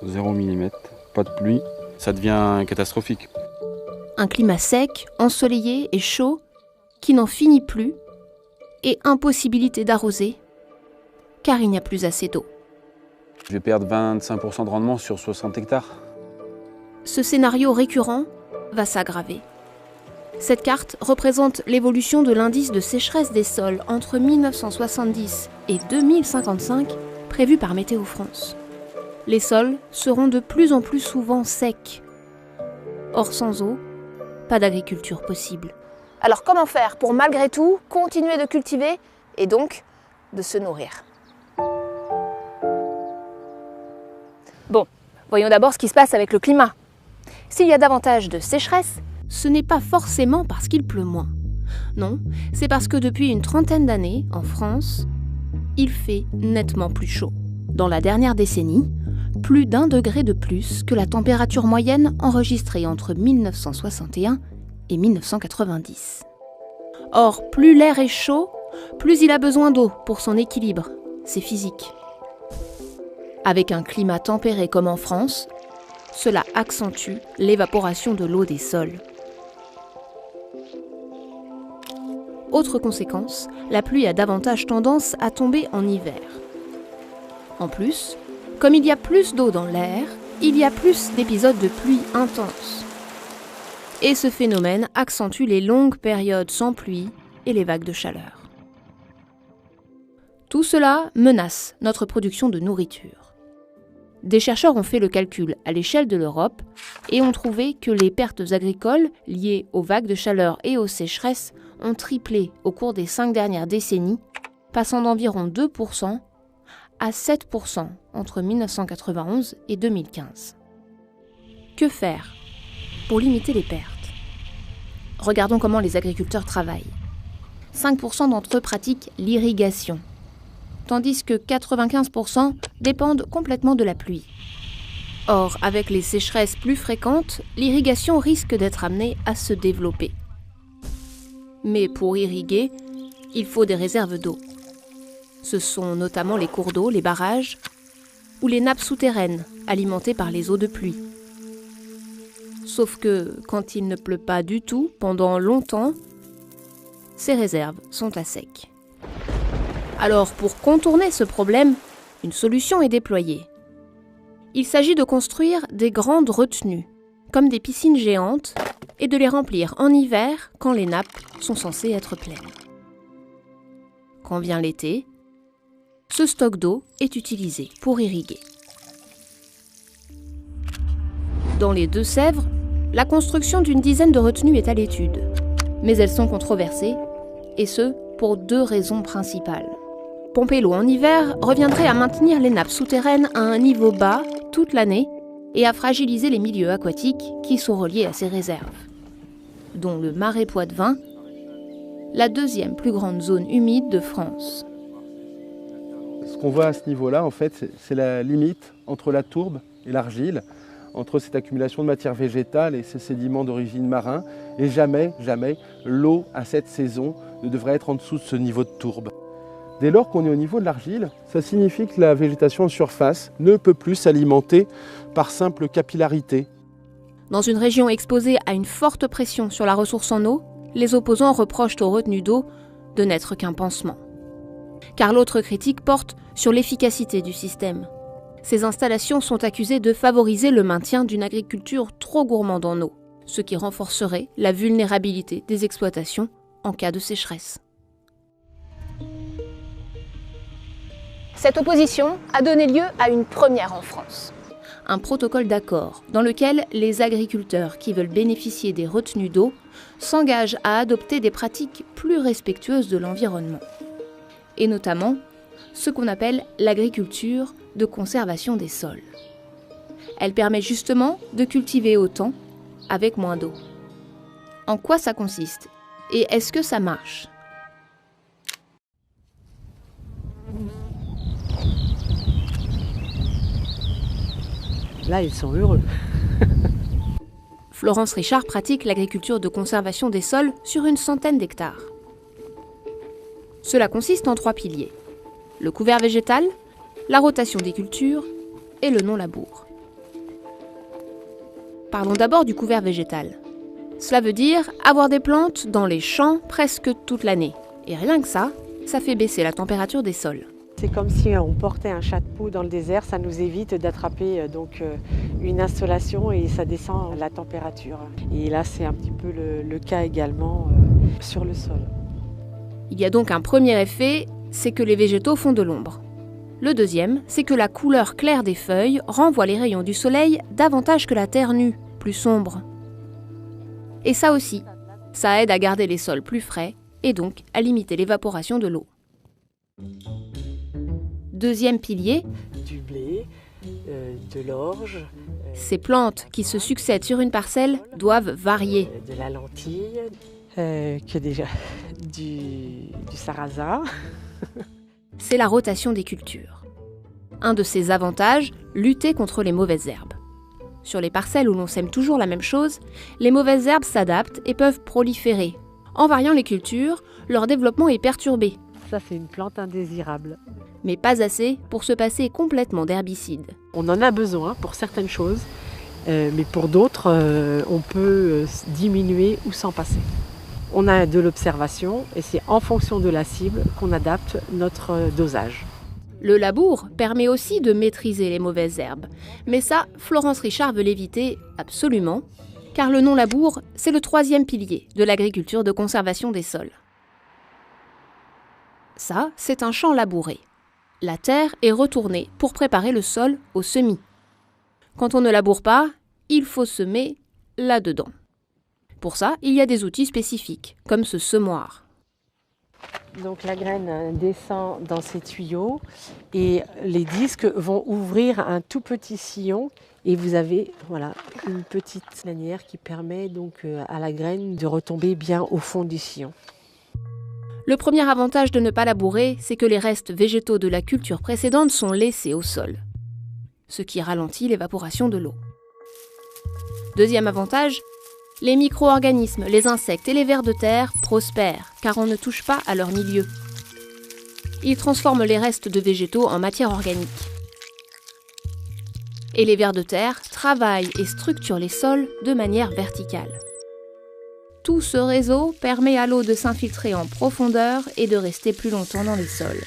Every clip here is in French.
Zéro millimètre, pas de pluie, ça devient catastrophique. Un climat sec, ensoleillé et chaud, qui n'en finit plus, et impossibilité d'arroser, car il n'y a plus assez d'eau. Je vais perdre 25% de rendement sur 60 hectares. Ce scénario récurrent va s'aggraver. Cette carte représente l'évolution de l'indice de sécheresse des sols entre 1970 et 2055 prévu par Météo France. Les sols seront de plus en plus souvent secs. Or, sans eau, pas d'agriculture possible. Alors comment faire pour malgré tout continuer de cultiver et donc de se nourrir? Bon, voyons d'abord ce qui se passe avec le climat. S'il y a davantage de sécheresse, ce n'est pas forcément parce qu'il pleut moins. Non, c'est parce que depuis une trentaine d'années, en France, il fait nettement plus chaud. Dans la dernière décennie, plus d'1 degré de plus que la température moyenne enregistrée entre 1961 et 1990. Or, plus l'air est chaud, plus il a besoin d'eau pour son équilibre. C'est physique. Avec un climat tempéré comme en France, cela accentue l'évaporation de l'eau des sols. Autre conséquence, la pluie a davantage tendance à tomber en hiver. En plus, comme il y a plus d'eau dans l'air, il y a plus d'épisodes de pluie intense. Et ce phénomène accentue les longues périodes sans pluie et les vagues de chaleur. Tout cela menace notre production de nourriture. Des chercheurs ont fait le calcul à l'échelle de l'Europe et ont trouvé que les pertes agricoles liées aux vagues de chaleur et aux sécheresses ont triplé au cours des 5 dernières décennies, passant d'environ 2% à 7% entre 1991 et 2015. Que faire pour limiter les pertes? Regardons comment les agriculteurs travaillent. 5% d'entre eux pratiquent l'irrigation, tandis que 95% dépendent complètement de la pluie. Or, avec les sécheresses plus fréquentes, l'irrigation risque d'être amenée à se développer. Mais pour irriguer, il faut des réserves d'eau. Ce sont notamment les cours d'eau, les barrages, ou les nappes souterraines alimentées par les eaux de pluie. Sauf que, quand il ne pleut pas du tout pendant longtemps, ces réserves sont à sec. Alors, pour contourner ce problème, une solution est déployée. Il s'agit de construire des grandes retenues, comme des piscines géantes, et de les remplir en hiver quand les nappes sont censées être pleines. Quand vient l'été, ce stock d'eau est utilisé pour irriguer. Dans les Deux-Sèvres, la construction d'une dizaine de retenues est à l'étude. Mais elles sont controversées, et ce, pour 2 raisons principales. Pomper l'eau en hiver reviendrait à maintenir les nappes souterraines à un niveau bas toute l'année et à fragiliser les milieux aquatiques qui sont reliés à ces réserves, dont le Marais Poitevin, la 2e plus grande zone humide de France. Ce qu'on voit à ce niveau-là, en fait, c'est la limite entre la tourbe et l'argile, entre cette accumulation de matière végétale et ces sédiments d'origine marin. Et jamais, l'eau à cette saison ne devrait être en dessous de ce niveau de tourbe. Dès lors qu'on est au niveau de l'argile, ça signifie que la végétation en surface ne peut plus s'alimenter par simple capillarité. Dans une région exposée à une forte pression sur la ressource en eau, les opposants reprochent aux retenues d'eau de n'être qu'un pansement. Car l'autre critique porte sur l'efficacité du système. Ces installations sont accusées de favoriser le maintien d'une agriculture trop gourmande en eau, ce qui renforcerait la vulnérabilité des exploitations en cas de sécheresse. Cette opposition a donné lieu à une première en France. Un protocole d'accord dans lequel les agriculteurs qui veulent bénéficier des retenues d'eau s'engagent à adopter des pratiques plus respectueuses de l'environnement. Et notamment ce qu'on appelle l'agriculture de conservation des sols. Elle permet justement de cultiver autant avec moins d'eau. En quoi ça consiste? Et est-ce que ça marche? Là, ils sont heureux. Florence Richard pratique l'agriculture de conservation des sols sur une centaine d'hectares. Cela consiste en 3 piliers. Le couvert végétal, la rotation des cultures et le non-labour. Parlons d'abord du couvert végétal. Cela veut dire avoir des plantes dans les champs presque toute l'année. Et rien que ça fait baisser la température des sols. C'est comme si on portait un chat de poux dans le désert, ça nous évite d'attraper une installation et ça descend la température. Et là, c'est un petit peu le cas également sur le sol. Il y a donc un premier effet, c'est que les végétaux font de l'ombre. Le deuxième, c'est que la couleur claire des feuilles renvoie les rayons du soleil davantage que la terre nue, plus sombre. Et ça aussi, ça aide à garder les sols plus frais et donc à limiter l'évaporation de l'eau. Deuxième pilier, Du blé, de l'orge, ces plantes qui se succèdent sur une parcelle doivent varier. de la lentille, du sarrasin. C'est la rotation des cultures. Un de ses avantages, lutter contre les mauvaises herbes. Sur les parcelles où l'on sème toujours la même chose, les mauvaises herbes s'adaptent et peuvent proliférer. En variant les cultures, leur développement est perturbé, Ça, c'est une plante indésirable. mais pas assez pour se passer complètement d'herbicides. On en a besoin pour certaines choses, mais pour d'autres, on peut diminuer ou s'en passer. On a de l'observation et c'est en fonction de la cible qu'on adapte notre dosage. Le labour permet aussi de maîtriser les mauvaises herbes. Mais ça, Florence Richard veut l'éviter absolument, car le non-labour, c'est le troisième pilier de l'agriculture de conservation des sols. Ça, c'est un champ labouré. La terre est retournée pour préparer le sol au semis. Quand on ne laboure pas, il faut semer là-dedans. Pour ça, il y a des outils spécifiques, comme ce semoir. Donc la graine descend dans ces tuyaux et les disques vont ouvrir un tout petit sillon et vous avez une petite lanière qui permet donc à la graine de retomber bien au fond du sillon. Le premier avantage de ne pas labourer, c'est que les restes végétaux de la culture précédente sont laissés au sol, ce qui ralentit l'évaporation de l'eau. Deuxième avantage, les micro-organismes, les insectes et les vers de terre prospèrent, car on ne touche pas à leur milieu. Ils transforment les restes de végétaux en matière organique. Et les vers de terre travaillent et structurent les sols de manière verticale. Tout ce réseau permet à l'eau de s'infiltrer en profondeur et de rester plus longtemps dans les sols.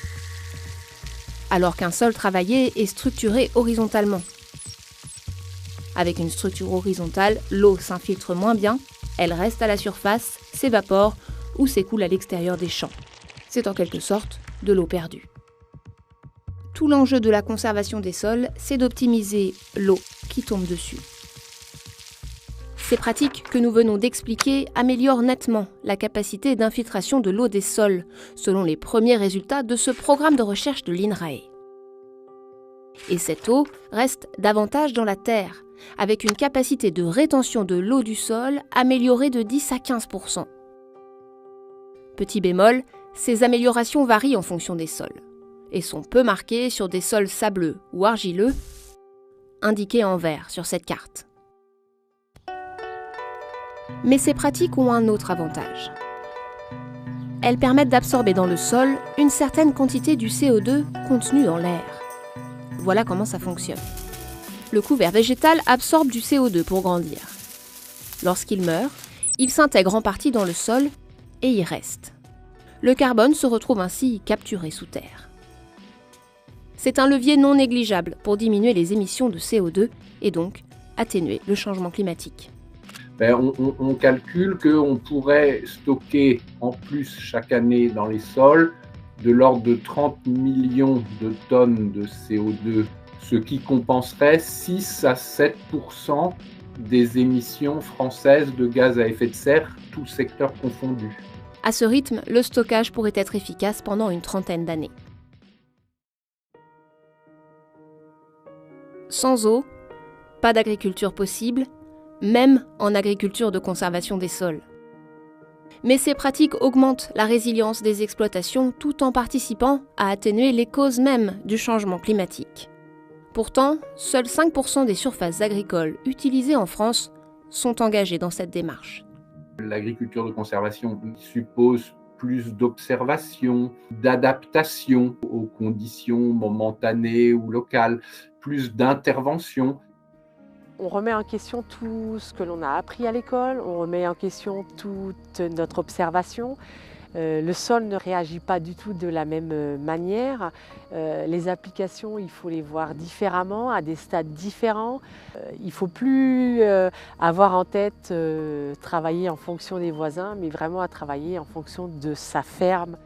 Alors qu'un sol travaillé est structuré horizontalement. Avec une structure horizontale, l'eau s'infiltre moins bien, elle reste à la surface, s'évapore ou s'écoule à l'extérieur des champs. C'est en quelque sorte de l'eau perdue. Tout l'enjeu de la conservation des sols, c'est d'optimiser l'eau qui tombe dessus. Ces pratiques que nous venons d'expliquer améliorent nettement la capacité d'infiltration de l'eau des sols, selon les premiers résultats de ce programme de recherche de l'INRAE. Et cette eau reste davantage dans la terre, avec une capacité de rétention de l'eau du sol améliorée de 10 à 15%. Petit bémol, ces améliorations varient en fonction des sols, et sont peu marquées sur des sols sableux ou argileux, indiqués en vert sur cette carte. Mais ces pratiques ont un autre avantage. Elles permettent d'absorber dans le sol une certaine quantité du CO2 contenu dans l'air. Voilà comment ça fonctionne. Le couvert végétal absorbe du CO2 pour grandir. Lorsqu'il meurt, il s'intègre en partie dans le sol et y reste. Le carbone se retrouve ainsi capturé sous terre. C'est un levier non négligeable pour diminuer les émissions de CO2 et donc atténuer le changement climatique. On calcule qu'on pourrait stocker en plus chaque année dans les sols de l'ordre de 30 millions de tonnes de CO2, ce qui compenserait 6 à 7% des émissions françaises de gaz à effet de serre, tous secteurs confondus. À ce rythme, le stockage pourrait être efficace pendant une trentaine d'années. Sans eau, pas d'agriculture possible, même en agriculture de conservation des sols. Mais ces pratiques augmentent la résilience des exploitations tout en participant à atténuer les causes mêmes du changement climatique. Pourtant, seuls 5% des surfaces agricoles utilisées en France sont engagées dans cette démarche. L'agriculture de conservation suppose plus d'observation, d'adaptation aux conditions momentanées ou locales, plus d'intervention. On remet en question tout ce que l'on a appris à l'école, on remet en question toute notre observation. Le sol ne réagit pas du tout de la même manière. Les applications, il faut les voir différemment, à des stades différents. Il ne faut plus avoir en tête travailler en fonction des voisins, mais vraiment à travailler en fonction de sa ferme.